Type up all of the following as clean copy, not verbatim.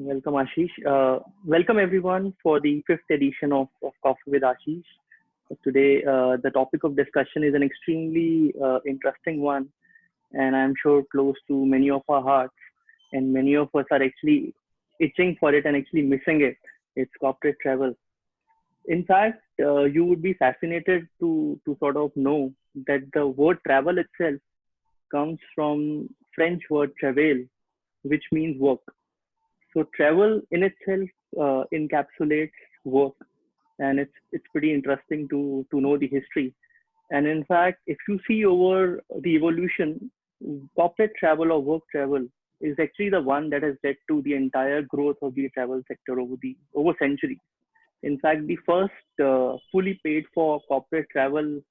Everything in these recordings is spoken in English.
Welcome, Ashish. Welcome, everyone, for the fifth edition of Coffee with Ashish. Today, the topic of discussion is an extremely interesting one, and I'm sure close to many of our hearts, and many of us are actually itching for it and actually missing it. It's corporate travel. In fact, you would be fascinated to sort of know that the word travel itself comes from French word travail, which means work. So travel in itself encapsulates work, and it's pretty interesting to know the history. And in fact, if you see over the evolution, corporate travel or work travel is actually the one that has led to the entire growth of the travel sector over centuries. In fact, the first fully paid for corporate travel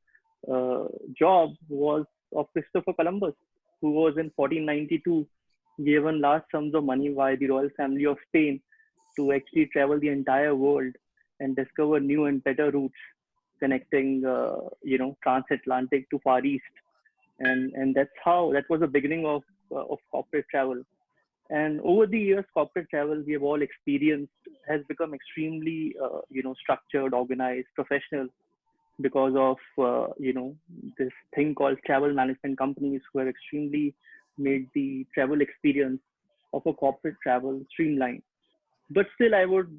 uh, job was of Christopher Columbus, who was in 1492 given large sums of money by the royal family of Spain to actually travel the entire world and discover new and better routes connecting, transatlantic to Far East. And that was the beginning of corporate travel. And over the years, corporate travel we have all experienced has become extremely, structured, organized, professional because of this thing called travel management companies who have extremely made the travel experience of a corporate travel streamlined. But still, I would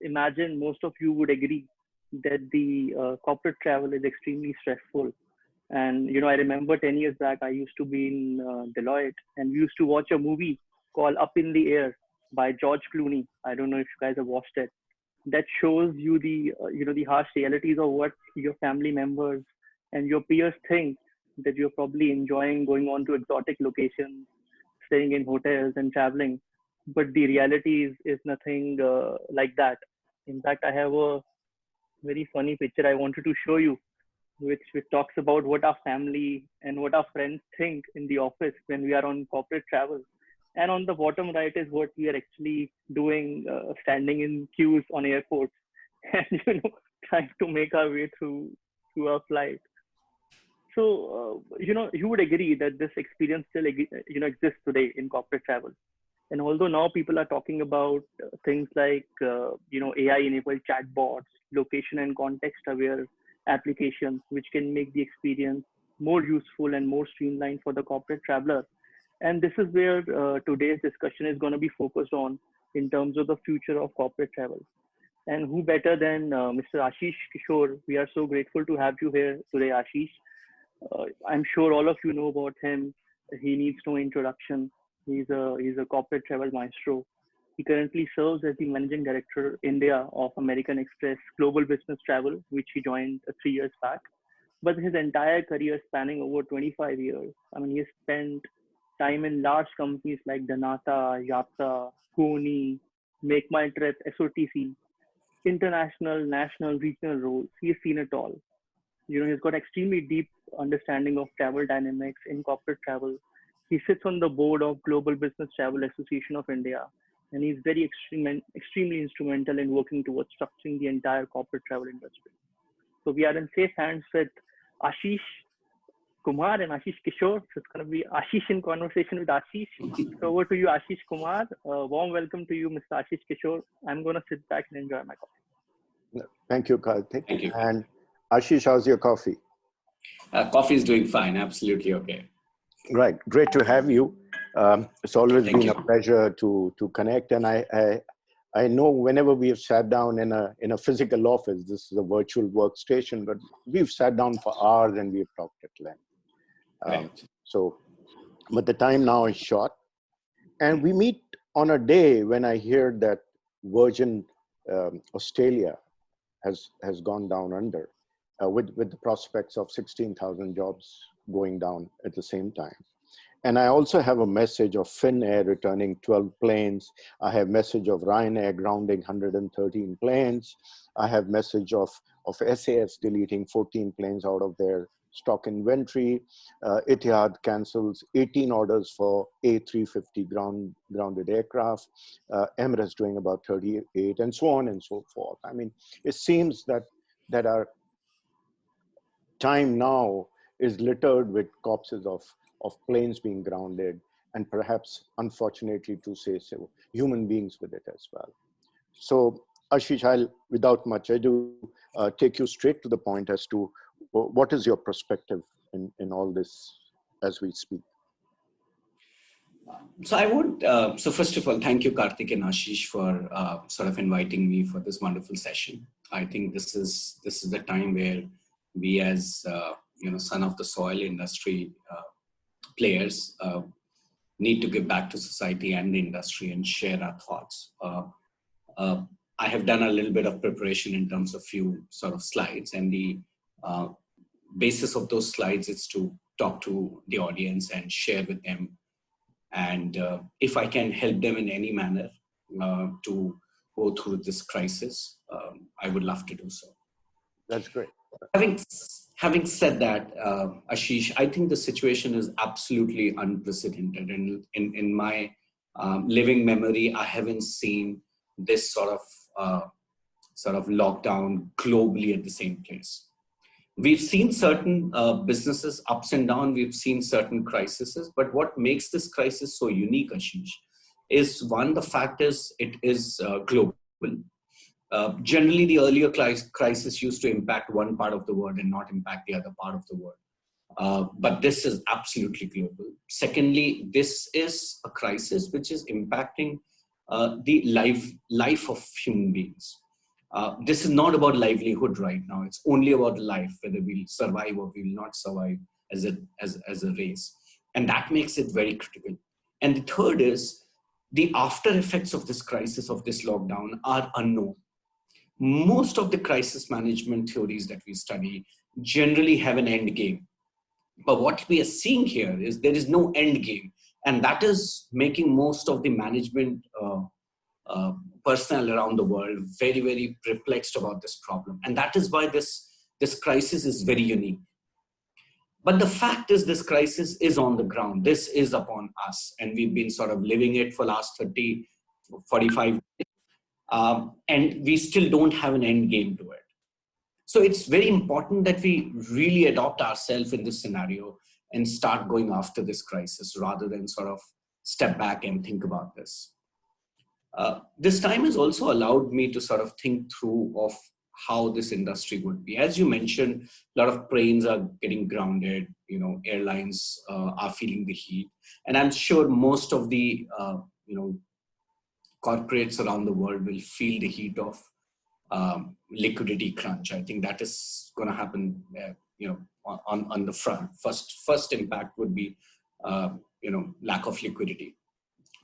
imagine most of you would agree that the corporate travel is extremely stressful. And I remember 10 years back, I used to be in Deloitte, and we used to watch a movie called Up in the Air by George Clooney. I don't know if you guys have watched it. That shows you the harsh realities of what your family members and your peers think, that you're probably enjoying going on to exotic locations, staying in hotels and traveling, but the reality is nothing like that. In fact, I have a very funny picture I wanted to show you, which talks about what our family and what our friends think in the office when we are on corporate travel. And on the bottom right is what we are actually doing, standing in queues on airports and trying to make our way through our flight. So you would agree that this experience still exists today in corporate travel. And although now people are talking about things like AI-enabled chatbots, location and context-aware applications, which can make the experience more useful and more streamlined for the corporate traveler. And this is where today's discussion is going to be focused on in terms of the future of corporate travel. And who better than Mr. Ashish Kishore? We are so grateful to have you here today, Ashish. I'm sure all of you know about him. He needs no introduction. He's a corporate travel maestro. He currently serves as the managing director India of American Express Global Business Travel, which he joined 3 years back. But his entire career spanning over 25 years. I mean, he spent time in large companies like Danata, Yatra, Kony, Make My Trip, SOTC, international, national, regional roles. He's seen it all. He's got extremely deep understanding of travel dynamics in corporate travel. He sits on the board of Global Business Travel Association of India, and he's extremely instrumental in working towards structuring the entire corporate travel industry. So we are in safe hands with Ashish Kumar and Ashish Kishore. So it's going to be Ashish in conversation with Ashish. So over to you, Ashish Kumar. Warm welcome to you, Mr. Ashish Kishore. I'm going to sit back and enjoy my coffee. Thank you, Karthik. Thank you. And Ashish, how's your coffee? Coffee is doing fine. Absolutely okay. Right. Great to have you. It's always Thank been you. a pleasure to connect. And I know whenever we have sat down in a physical office, this is a virtual workstation, but we've sat down for hours and we've talked at length. Right. But the time now is short. And we meet on a day when I hear that Virgin Australia has gone down under, with the prospects of 16,000 jobs going down at the same time. And I also have a message of Finnair returning 12 planes. I have message of Ryanair grounding 113 planes. I have message of SAS deleting 14 planes out of their stock inventory. Etihad cancels 18 orders for A350 grounded aircraft. Emirates doing about 38, and so on and so forth. I mean, it seems that our time now is littered with corpses of planes being grounded and perhaps, unfortunately to say so, human beings with it as well. So, Ashish, I'll, without much ado, take you straight to the point as to what is your perspective in all this as we speak. So I would, so first of all, thank you, Karthik and Ashish, for sort of inviting me for this wonderful session. I think this is the time where we, as son of the soil industry players, need to give back to society and the industry and share our thoughts. Uh, I have done a little bit of preparation in terms of few sort of slides, and the uh, basis of those slides is to talk to the audience and share with them. And if I can help them in any manner to go through this crisis, I would love to do so. That's great. Having said that, Ashish, I think the situation is absolutely unprecedented. And in my living memory, I haven't seen this sort of lockdown globally at the same place. We've seen certain businesses ups and down. We've seen certain crises, but what makes this crisis so unique, Ashish, is one, the fact is it is global. Generally, the earlier crisis used to impact one part of the world and not impact the other part of the world. But this is absolutely global. Secondly, this is a crisis which is impacting the life of human beings. This is not about livelihood right now. It's only about life, whether we'll survive or we will not survive as a race. And that makes it very critical. And the third is the after effects of this crisis, of this lockdown, are unknown. Most of the crisis management theories that we study generally have an end game. But what we are seeing here is there is no end game. And that is making most of the management personnel around the world very, very perplexed about this problem. And that is why this crisis is very unique. But the fact is, this crisis is on the ground. This is upon us. And we've been sort of living it for last 30, 45 years. And we still don't have an end game to it. So it's very important that we really adopt ourselves in this scenario and start going after this crisis rather than sort of step back and think about this. This time has also allowed me to sort of think through of how this industry would be. As you mentioned, a lot of planes are getting grounded, airlines are feeling the heat. And I'm sure most of the, corporates around the world will feel the heat of liquidity crunch. I think that is going to happen, on the front. First impact would be, lack of liquidity.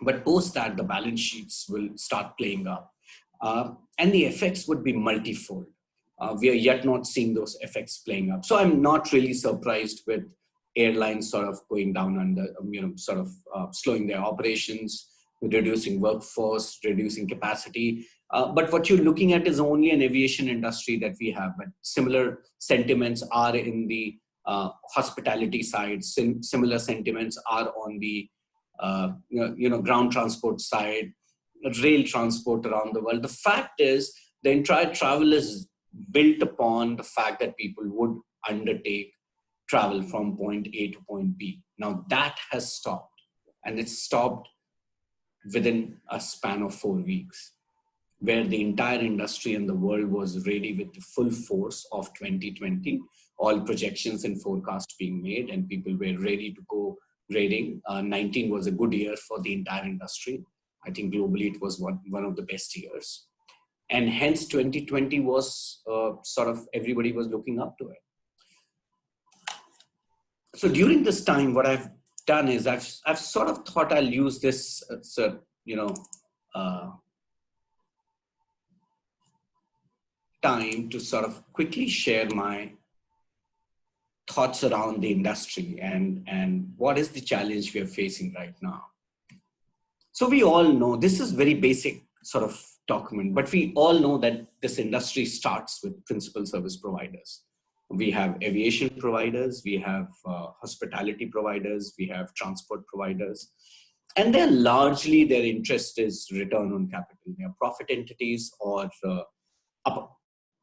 But post that, the balance sheets will start playing up. And the effects would be multifold. We are yet not seeing those effects playing up. So I'm not really surprised with airlines sort of going down under, slowing their operations, reducing workforce, reducing capacity. But what you're looking at is only an aviation industry that we have. But similar sentiments are in the hospitality side. Similar sentiments are on the ground transport side, rail transport around the world. The fact is, the entire travel is built upon the fact that people would undertake travel from point A to point B. Now that has stopped, and it's stopped within a span of 4 weeks, where the entire industry and the world was ready with the full force of 2020, all projections and forecasts being made, and people were ready to go grading. 19 was a good year for the entire industry. I think globally it was one of the best years. And hence 2020 was sort of, everybody was looking up to it. So during this time, what I've done is I've sort of thought I'll use this, time to sort of quickly share my thoughts around the industry and what is the challenge we are facing right now. So we all know, this is very basic sort of document, but we all know that this industry starts with principal service providers. We have aviation providers, we have hospitality providers, we have transport providers, and they're largely, their interest is return on capital. They are profit entities or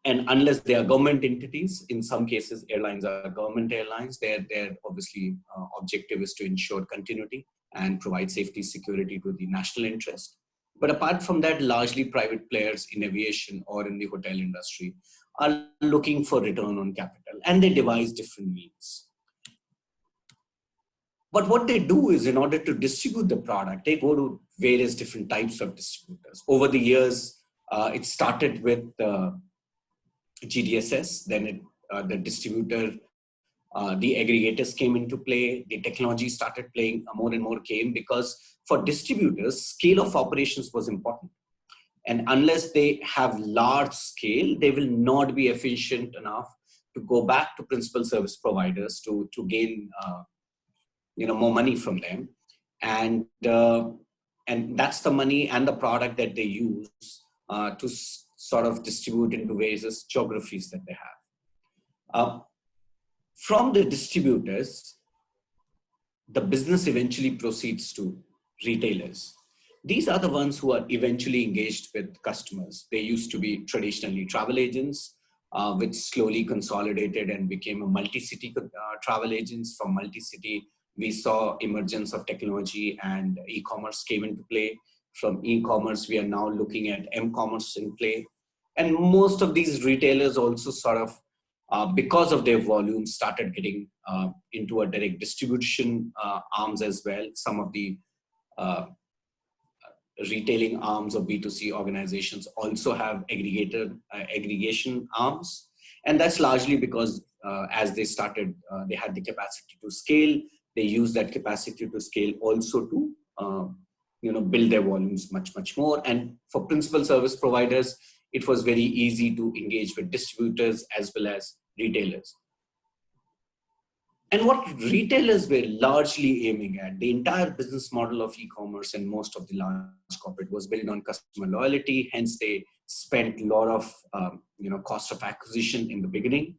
and unless they are government entities, in some cases airlines are government airlines, their obviously objective is to ensure continuity and provide safety security to the national interest. But apart from that, largely private players in aviation or in the hotel industry are looking for return on capital, and they devise different means. But what they do is, in order to distribute the product, they go to various different types of distributors. Over the years, it started with GDSS, then the distributor, the aggregators came into play, the technology started playing more and more game, because for distributors, scale of operations was important. And unless they have large scale, they will not be efficient enough to go back to principal service providers to gain more money from them. And that's the money and the product that they use to sort of distribute into various geographies that they have. From the distributors, the business eventually proceeds to retailers. These are the ones who are eventually engaged with customers. They used to be traditionally travel agents, which slowly consolidated and became a multi-city travel agents. From multi-city, we saw emergence of technology and e-commerce came into play. From e-commerce, we are now looking at m-commerce in play. And most of these retailers also sort of, because of their volume, started getting into a direct distribution arms as well. Some of the retailing arms of B2C organizations also have aggregation arms. And that's largely because as they started, they had the capacity to scale. They use that capacity to scale also to build their volumes much, much more. And for principal service providers, it was very easy to engage with distributors as well as retailers. And what retailers were largely aiming at, the entire business model of e-commerce and most of the large corporate was built on customer loyalty. Hence, they spent a lot of cost of acquisition in the beginning,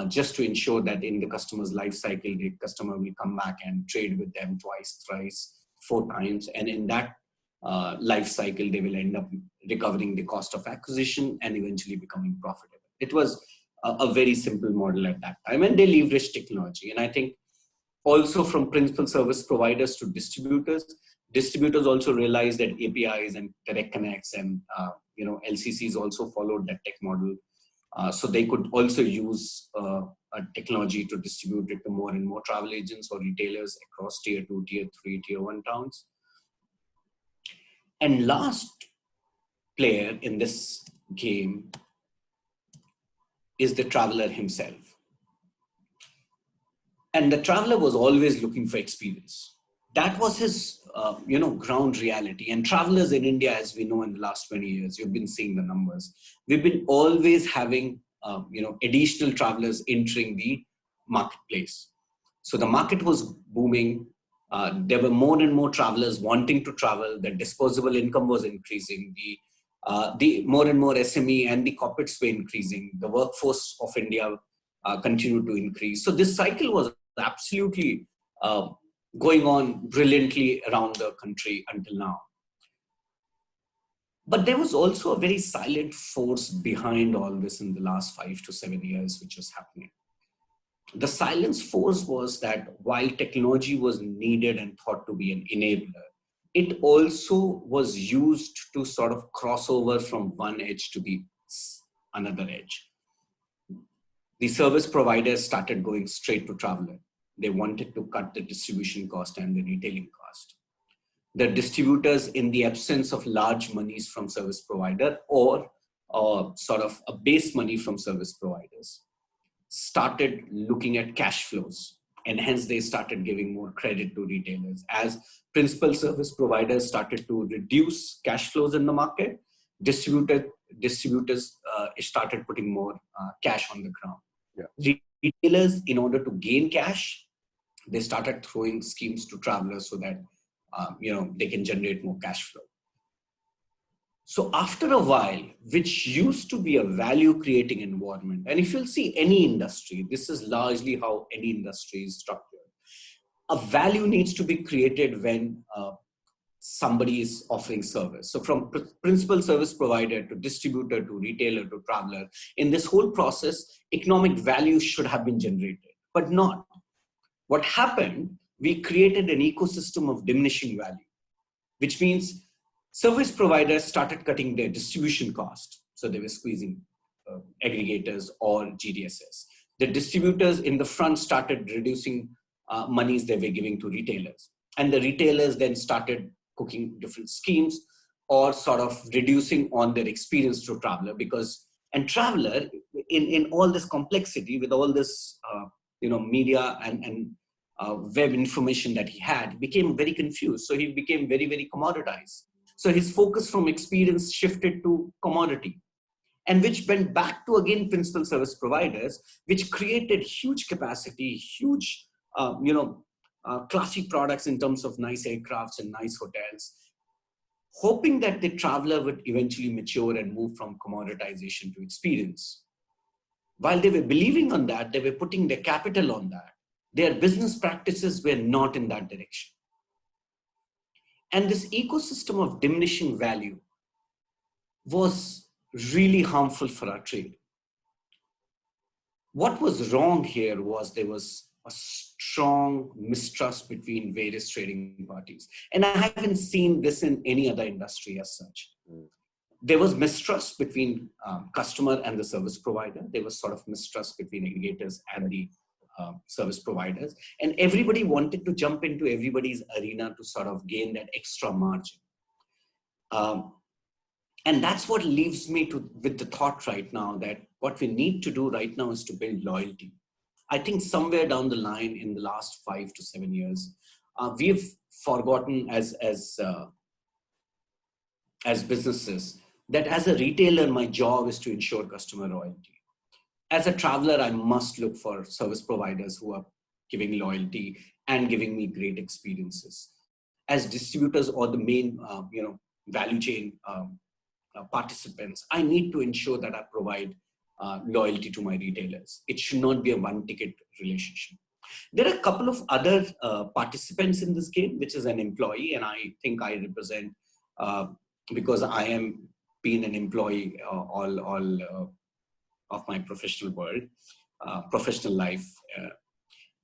just to ensure that in the customer's life cycle, the customer will come back and trade with them twice, thrice, 4 times. And in that life cycle, they will end up recovering the cost of acquisition and eventually becoming profitable. It was a very simple model at that time, and they leveraged technology. And I think also from principal service providers to distributors also realized that APIs and direct connects and LCCs also followed that tech model. So they could also use a technology to distribute it to more and more travel agents or retailers across tier 2, tier 3, tier 1 towns. And last player in this game is the traveler himself. And the traveler was always looking for experience. That was his, ground reality. And travelers in India, as we know in the last 20 years, you've been seeing the numbers. We've been always having, additional travelers entering the marketplace. So the market was booming. There were more and more travelers wanting to travel. The disposable income was increasing. The more and more SME and the corporates were increasing. The workforce of India continued to increase. So this cycle was absolutely going on brilliantly around the country until now. But there was also a very silent force behind all this in the last 5 to 7 years, which was happening. The silent force was that while technology was needed and thought to be an enabler, it also was used to sort of cross over from one edge to the another edge. The service providers started going straight to traveler. They wanted to cut the distribution cost and the retailing cost. The distributors, in the absence of large monies from service provider or sort of a base money from service providers, started looking at cash flows. And hence they started giving more credit to retailers. As principal service providers started to reduce cash flows in the market, distributors started putting more cash on the ground. Yeah. Retailers, in order to gain cash, they started throwing schemes to travelers so that they can generate more cash flow. So after a while, which used to be a value creating environment, and if you'll see any industry, this is largely how any industry is structured. A value needs to be created when somebody is offering service. So from principal service provider to distributor to retailer to traveler, in this whole process, economic value should have been generated, but not. What happened we created an ecosystem of diminishing value, which means service providers started cutting their distribution cost. So they were squeezing aggregators or GDSs. The distributors in the front started reducing monies they were giving to retailers. And the retailers then started cooking different schemes or sort of reducing on their experience to traveler, because, and traveler in all this complexity with all this, media and web information that he had, became very confused. So he became very, very commoditized. So his focus from experience shifted to commodity, and which went back to, again, principal service providers, which created huge capacity, huge, classy products in terms of nice aircrafts and nice hotels, hoping that the traveler would eventually mature and move from commoditization to experience. While they were believing on that, they were putting their capital on that. Their business practices were not in that direction. And this ecosystem of diminishing value was really harmful for our trade. What was wrong here was there was a strong mistrust between various trading parties. And I haven't seen this in any other industry as such. There was mistrust between customer and the service provider. There was sort of mistrust between aggregators and the service providers. And everybody wanted to jump into everybody's arena to sort of gain that extra margin. And that's what leaves me with the thought right now that what we need to do right now is to build loyalty. I think somewhere down the line in the last 5 to 7 years, we've forgotten as businesses that as a retailer, my job is to ensure customer loyalty. As a traveler, I must look for service providers who are giving loyalty and giving me great experiences. As distributors or the main, value chain participants, I need to ensure that I provide loyalty to my retailers. It should not be a one-ticket relationship. There are a couple of other participants in this game, which is an employee, and I think I represent, because I am being an employee all of my professional world, professional life.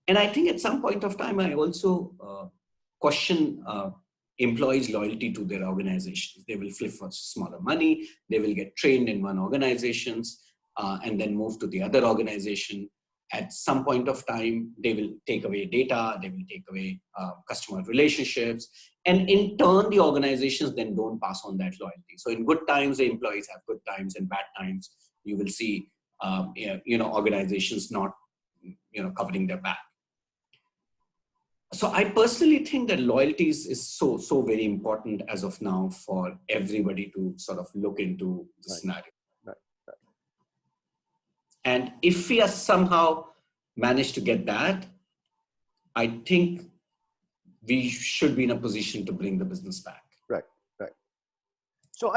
And I think at some point of time, I also question employees' loyalty to their organizations. They will flip for smaller money. They will get trained in one organizations and then move to the other organization. At some point of time, they will take away data. They will take away customer relationships. And in turn, the organizations then don't pass on that loyalty. So in good times, the employees have good times. In bad times, you will see organizations not covering their back. So I personally think that loyalty is so very important as of now for everybody to sort of look into the scenario. Right. And if we are somehow managed to get that, I think we should be in a position to bring the business back. Right. So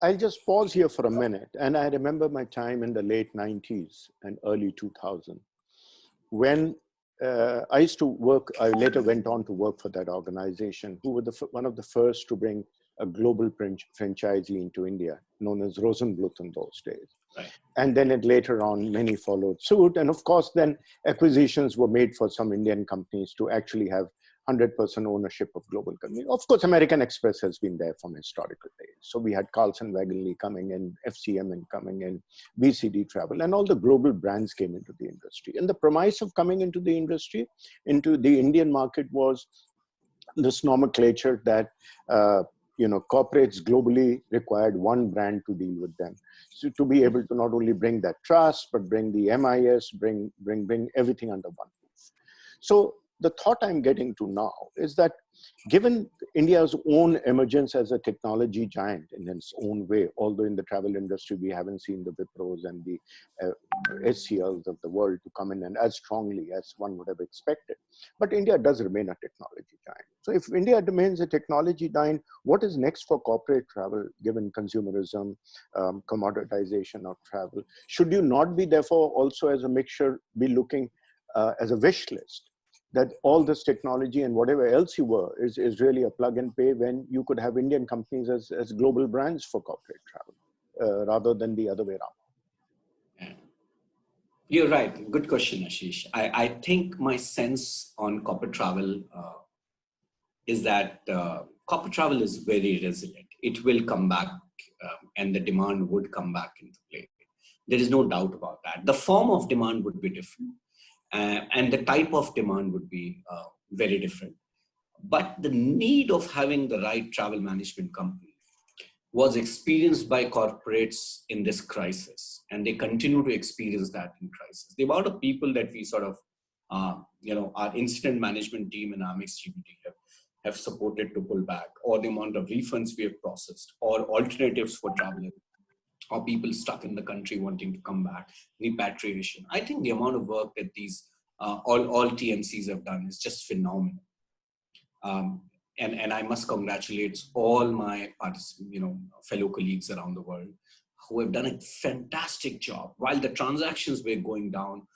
I'll just pause here for a minute. And I remember my time in the late 90s and early 2000 when I used to work. I later went on to work for that organization, who were one of the first to bring a global franchisee into India, known as Rosenbluth in those days. Right. And then later on, many followed suit. And of course, then acquisitions were made for some Indian companies to actually have 100% ownership of global companies. Of course, American Express has been there from historical days. So we had Carlson Wagonly coming in, FCM coming in, BCD Travel, and all the global brands came into the industry. And the premise of coming into the industry, into the Indian market, was this nomenclature that corporates globally required one brand to deal with them. So to be able to not only bring that trust, but bring the MIS, bring everything under one roof. So the thought I'm getting to now is that given India's own emergence as a technology giant in its own way, although in the travel industry, we haven't seen the Wipros and the SCLs of the world to come in and as strongly as one would have expected. But India does remain a technology giant. So if India remains a technology giant, what is next for corporate travel, given consumerism, commoditization of travel? Should you not be therefore also as a mixture be looking as a wish list? That all this technology and whatever else you were is really a plug and pay, when you could have Indian companies as global brands for corporate travel rather than the other way around. You're right. Good question, Ashish. I think my sense on corporate travel is that corporate travel is very resilient. It will come back, and the demand would come back into play. There is no doubt about that. The form of demand would be different, and the type of demand would be very different. But the need of having the right travel management company was experienced by corporates in this crisis, and they continue to experience that in crisis. The amount of people that we sort of, our incident management team and Amex GBT have supported to pull back, or the amount of refunds we have processed, or alternatives for travelers, or people stuck in the country wanting to come back, repatriation. I think the amount of work that these all TMCs have done is just phenomenal. Um, and I must congratulate all my fellow colleagues around the world who have done a fantastic job. While the transactions were going down,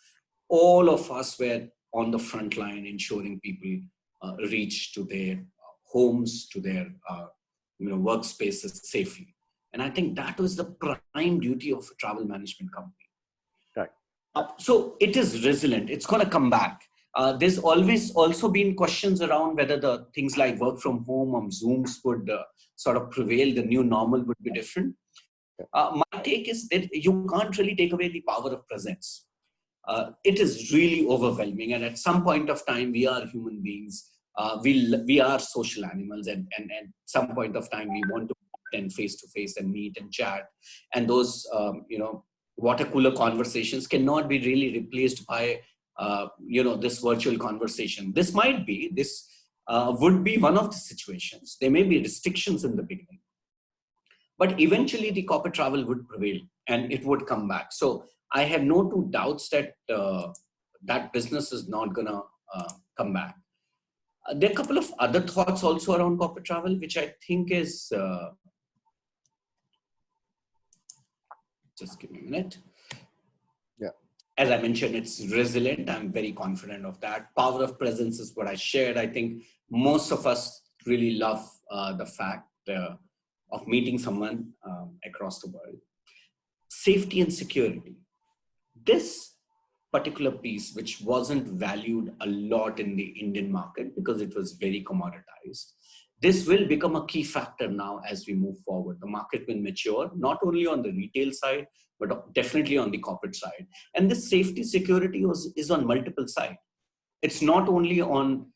all of us were on the front line ensuring people reach to their homes, to their workspaces safely. And I think that was the prime duty of a travel management company. Right. So it is resilient. It's going to come back. There's always also been questions around whether the things like work from home or Zooms would sort of prevail. The new normal would be different. My take is that you can't really take away the power of presence. It is really overwhelming. And at some point of time, we are human beings. We are social animals. And at some point of time, we want to and face to face and meet and chat. And those, water cooler conversations cannot be really replaced by this virtual conversation. This would be one of the situations. There may be restrictions in the beginning, but eventually the corporate travel would prevail and it would come back. So I have no two doubts that that business is not gonna come back. There are a couple of other thoughts also around corporate travel, which I think is, just give me a minute. Yeah. As I mentioned, it's resilient. I'm very confident of that. Power of presence is what I shared. I think most of us really love the fact of meeting someone across the world. Safety and security. This particular piece, which wasn't valued a lot in the Indian market because it was very commoditized, this will become a key factor now as we move forward. The market will mature, not only on the retail side, but definitely on the corporate side. And this safety security is on multiple sides. It's not only on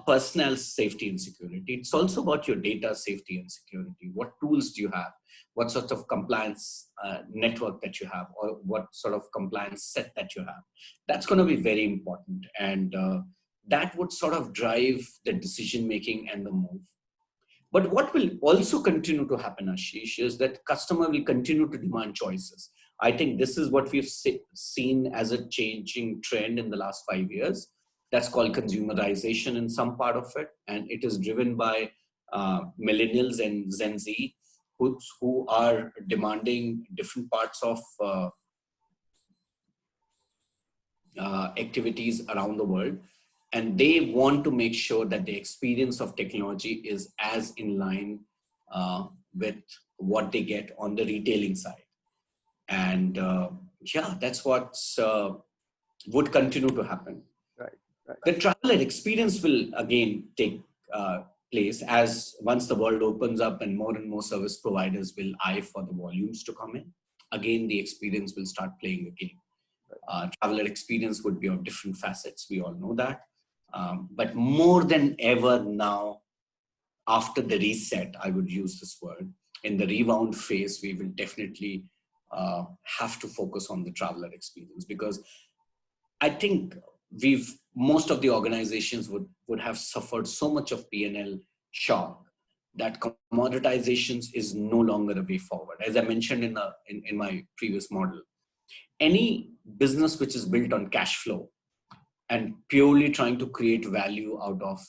personnel safety and security, it's also about your data safety and security. What tools do you have? What sort of compliance network that you have, or what sort of compliance set that you have? That's going to be very important. And that would sort of drive the decision making and the move. But what will also continue to happen, Ashish, is that customer will continue to demand choices. I think this is what we've seen as a changing trend in the last 5 years. That's called consumerization in some part of it. And it is driven by millennials and Gen Z who are demanding different parts of activities around the world. And they want to make sure that the experience of technology is as in line with what they get on the retailing side. And that's what would continue to happen. Right. The travel and experience will again take place as once the world opens up and more service providers will eye for the volumes to come in. Again, the experience will start playing the game. Traveler experience would be of different facets. We all know that. But more than ever now, after the reset, I would use this word, in the rebound phase, we will definitely have to focus on the traveler experience, because I think most of the organizations would have suffered so much of P&L shock that commoditizations is no longer a way forward. As I mentioned in my previous model, any business which is built on cash flow and purely trying to create value out of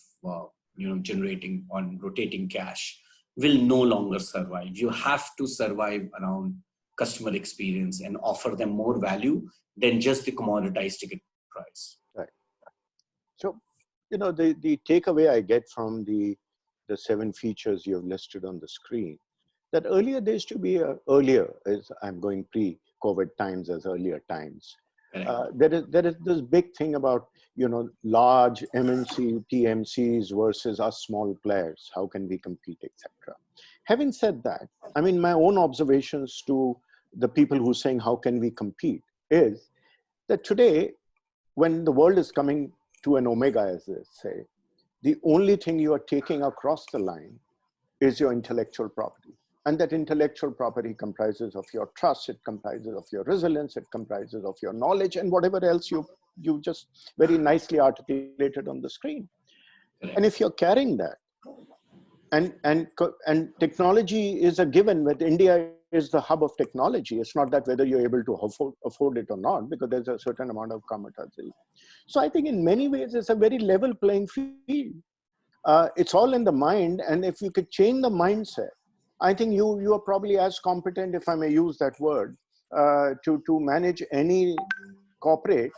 generating on rotating cash will no longer survive. You have to survive around customer experience and offer them more value than just the commoditized ticket price. Right. So, the takeaway I get from the 7 features you have listed on the screen, that earlier there used to be earlier, as I'm going pre-COVID times as earlier times, There is this big thing about, large MNC TMCs versus us small players. How can we compete, etc. Having said that, I mean, my own observations to the people who are saying how can we compete is that today, when the world is coming to an omega, as they say, the only thing you are taking across the line is your intellectual property. And that intellectual property comprises of your trust, it comprises of your resilience, it comprises of your knowledge, and whatever else you just very nicely articulated on the screen. And if you're carrying that, and technology is a given, but India is the hub of technology. It's not that whether you're able to afford it or not, because there's a certain amount of commodity. So I think in many ways, it's a very level playing field. It's all in the mind. And if you could change the mindset, I think you are probably as competent, if I may use that word, to manage any corporate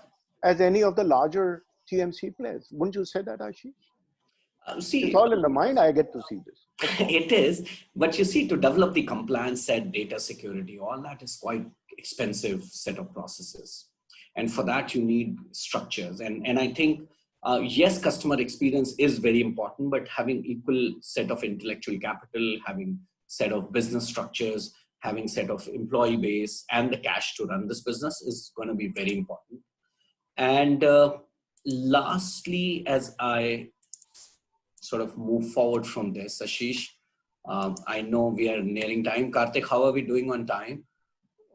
as any of the larger TMC players. Wouldn't you say that, Ashish? See, it's all in the mind. I get to see this. It is, but you see, to develop the compliance set, data security, all that is quite expensive set of processes. And for that, you need structures. And I think, yes, customer experience is very important, but having equal set of intellectual capital, having set of business structures, having set of employee base and the cash to run this business is going to be very important. And lastly, as I sort of move forward from this, Ashish, I know we are nearing time. Karthik, how are we doing on time?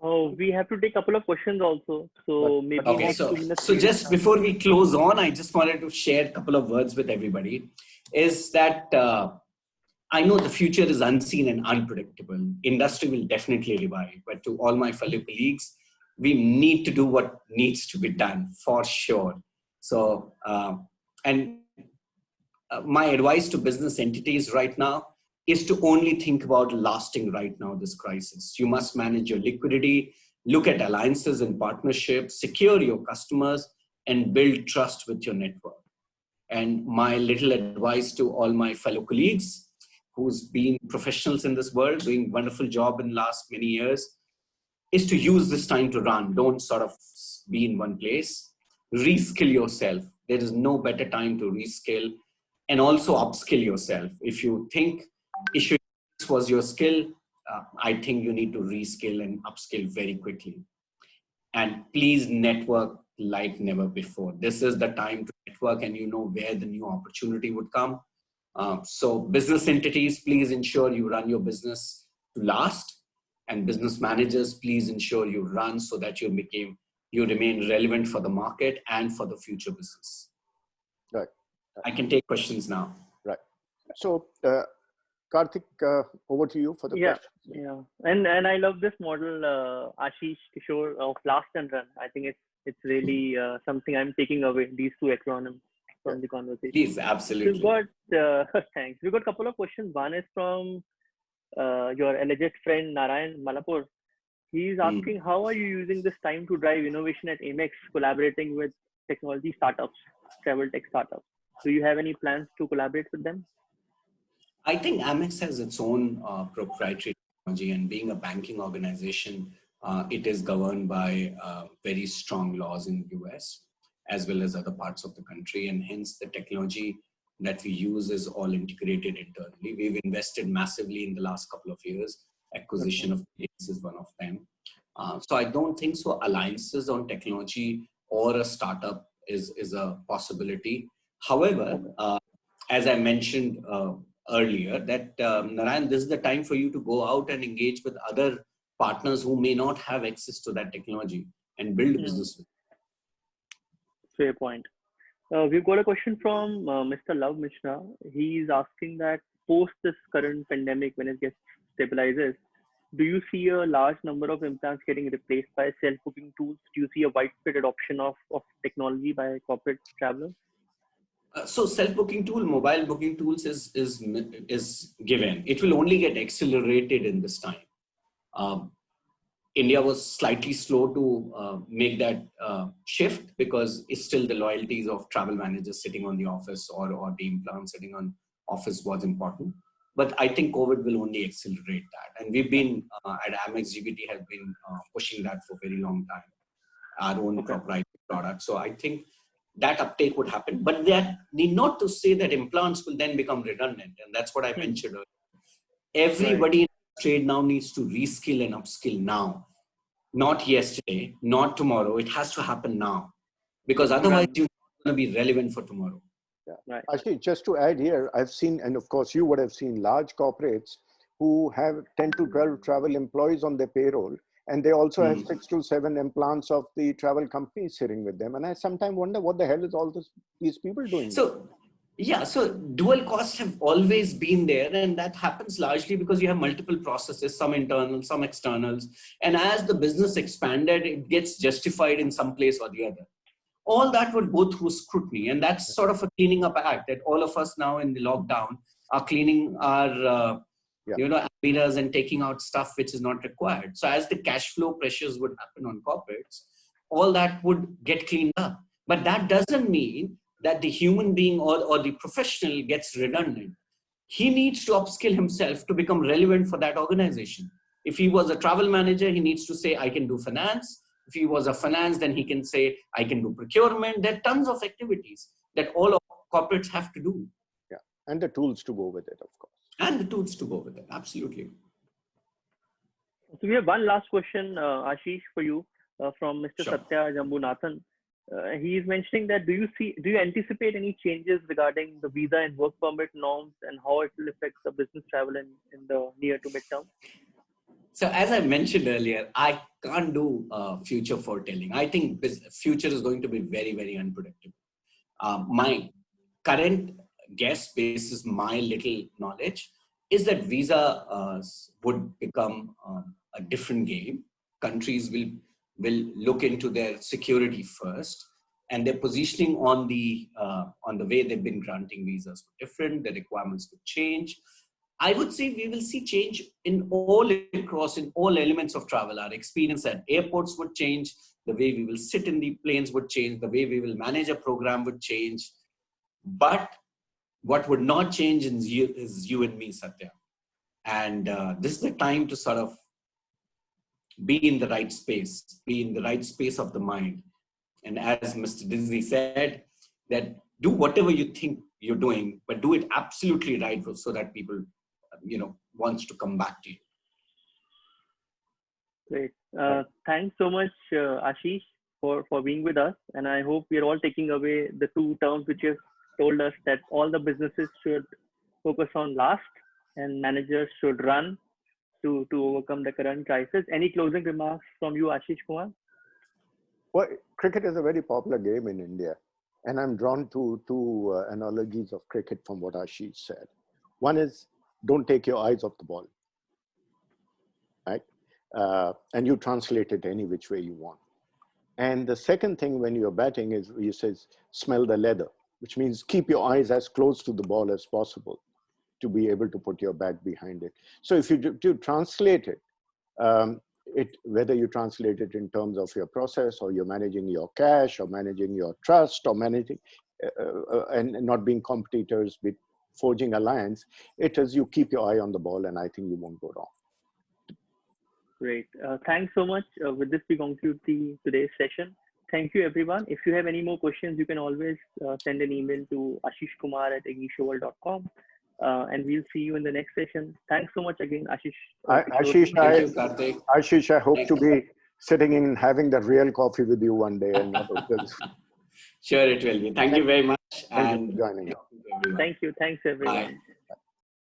Oh, we have to take a couple of questions also. So maybe okay, next 2 minutes. So just before we close on, I just wanted to share a couple of words with everybody. Is that I know the future is unseen and unpredictable. Industry will definitely revive. But to all my fellow colleagues, we need to do what needs to be done for sure. So, my advice to business entities right now is to only think about lasting right now this crisis. You must manage your liquidity, look at alliances and partnerships, secure your customers, and build trust with your network. And my little advice to all my fellow colleagues who's been professionals in this world, doing wonderful job in the last many years, is to use this time to run. Don't sort of be in one place. Reskill yourself. There is no better time to reskill and also upskill yourself. If you think issue was your skill, I think you need to reskill and upskill very quickly. And please network like never before. This is the time to network, and you know where the new opportunity would come. So business entities, please ensure you run your business to last. And business managers, please ensure you run so that you remain relevant for the market and for the future business. Right. I can take questions now. Right. So, Karthik, over to you for the question. Yeah. And I love this model, Ashish Kishore, of last and run. I think it's really something I'm taking away, these two acronyms from the conversation. Please, absolutely. We've got, thanks. We've got a couple of questions. One is from your alleged friend, Narayan Malapur. He's asking, how are you using this time to drive innovation at Amex, collaborating with technology startups, travel tech startups? Do you have any plans to collaborate with them? I think Amex has its own proprietary technology, and being a banking organization, it is governed by very strong laws in the US as well as other parts of the country, and hence the technology that we use is all integrated internally. We've invested massively in the last couple of years. Acquisition of Amex is one of them. So I don't think so. Alliances on technology or a startup is a possibility. However, as I mentioned earlier, that Narayan, this is the time for you to go out and engage with other partners who may not have access to that technology and build a business with. Fair point. We've got a question from Mr. Love Mishra. He's asking that post this current pandemic, when it gets stabilizes, do you see a large number of implants getting replaced by self-booking tools? Do you see a widespread adoption of technology by corporate travelers? So self-booking tool, mobile booking tools is given. It will only get accelerated in this time. India was slightly slow to make that shift because it's still the loyalties of travel managers sitting on the office or the implant sitting on office was important. But I think COVID will only accelerate that. And we've been at Amex GBT has been pushing that for a very long time. our own Okay. proprietary product. So I think that uptake would happen, but that need not to say that implants will then become redundant. And that's what I mentioned earlier. Everybody in trade now needs to reskill and upskill now, not yesterday, not tomorrow. It has to happen now, because otherwise you're not going to be relevant for tomorrow. Yeah. Right. Actually, just to add here, I've seen, and of course you would have seen, large corporates who have 10 to 12 travel employees on their payroll, and they also have 6 to 7 implants of the travel companies sitting with them. And I sometimes wonder, what the hell is all these people doing? So, yeah, so dual costs have always been there, and that happens largely because you have multiple processes, some internal, some externals. And as the business expanded, it gets justified in some place or the other. All that would go through scrutiny, and that's sort of a cleaning up act that all of us now in the lockdown are cleaning our almiras and taking out stuff which is not required. So as the cash flow pressures would happen on corporates, all that would get cleaned up. But that doesn't mean that the human being or the professional gets redundant. He needs to upskill himself to become relevant for that organization. If he was a travel manager, he needs to say, I can do finance. If he was a finance, then he can say, I can do procurement. There are tons of activities that all of corporates have to do. Yeah, and the tools to go with it, of course. And the tools to go with it, absolutely. So we have one last question, Ashish, for you from Mr. Sure. Satya Jambunathan. He is mentioning that do you anticipate any changes regarding the visa and work permit norms and how it will affect the business travel in the near to midterm? So as I mentioned earlier, I can't do future foretelling. I think future is going to be very, very unpredictable. My current guess, basis my little knowledge, is that visa would become a different game. Countries will look into their security first, and their positioning on the way they've been granting visas were different. The requirements would change. I would say we will see change in all elements of travel. Our experience at airports would change. The way we will sit in the planes would change. The way we will manage a program would change. But what would not change is you and me, Satya. And this is the time to sort of be in the right space, be in the right space of the mind. And as Mr. Disney said, that do whatever you think you're doing, but do it absolutely right so that people, wants to come back to you. Great. Thanks so much, Ashish, for being with us. And I hope we are all taking away the two terms which you've told us, that all the businesses should focus on last and managers should run to overcome the current crisis. Any closing remarks from you, Ashish Kumar? Well, cricket is a very popular game in India. And I'm drawn to two analogies of cricket from what Ashish said. One is, don't take your eyes off the ball, right? And you translate it any which way you want. And the second thing when you're batting is, he says, smell the leather, which means keep your eyes as close to the ball as possible to be able to put your bat behind it. So if you do translate it, whether you translate it in terms of your process, or you're managing your cash, or managing your trust, or managing and not being competitors, but forging alliance, it is you keep your eye on the ball, and I think you won't go wrong. Great. Thanks so much. With this, we conclude today's session. Thank you, everyone. If you have any more questions, you can always send an email to ashishkumar@ignishoval.com. And we'll see you in the next session. Thanks so much again, Ashish. Ashish, Thank you, Karthik. Ashish, I hope to be sitting in having that real coffee with you one day. And not Sure, it will be. Thank you very much. Thank you for joining us. Thank you. Thanks, everyone. Bye.